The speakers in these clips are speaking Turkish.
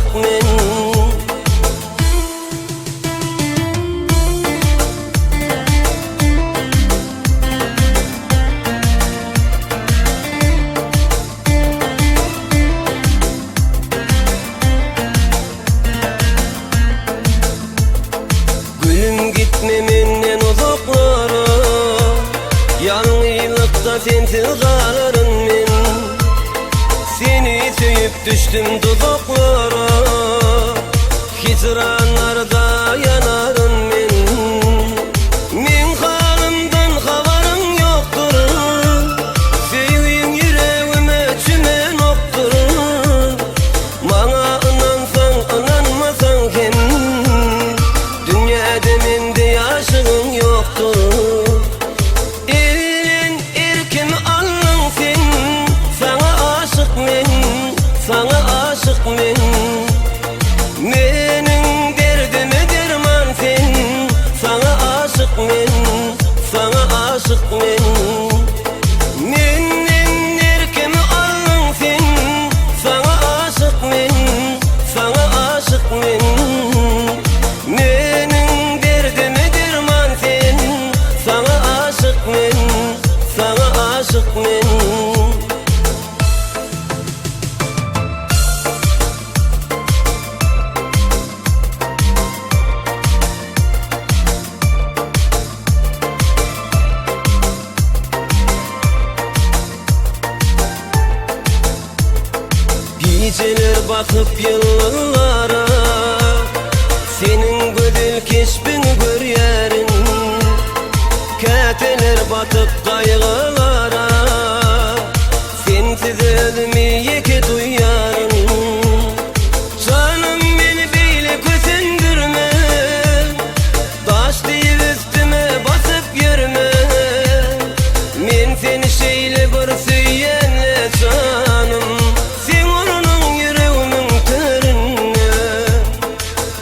aşık men. Gülüm gitme menden uzaklara, yalnızlıkta sensiz kalarım men. Seni söyüp düştüm tuzaklara, hicranlarda yanarım men. Men halımdan havarım yoktur, sevgin yüreğime çümen oktur. Bana inansan inanmasan hem, dünyada mende aşığın yoktur. Elin erkimi alın sen, sana aşık men, sana aşık men. Menin derdime derman sen, sana aşık men, sana aşık men. Menin erkimi alın sen, sana aşık men, sana aşık men. Menin derdime derman sen, sana aşık men, sana aşık men. Geceler bakıp yıllara, senin güzel keşfini görüyerin. Kateler batıp kaygılara, sensiz ölmeyi ki duyarım. Canım beni böyle kösündürme, taş değil üstüme basıp yürüme. Men seni şeyle bir söyyenle canım, sen onun yüreğimin törünne.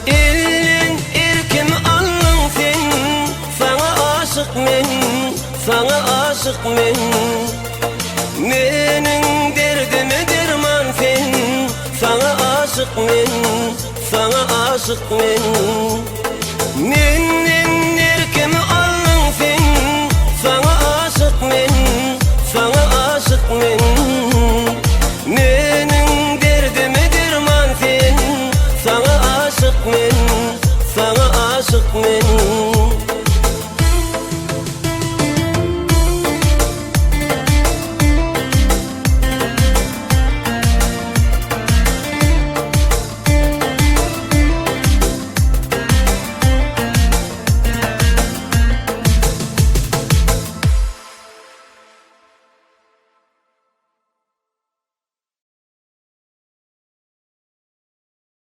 Elin erkimi alın sen, sana aşık men, sana aşık men. Menin derdime derman sen, sana aşık men, sana aşık men. Menin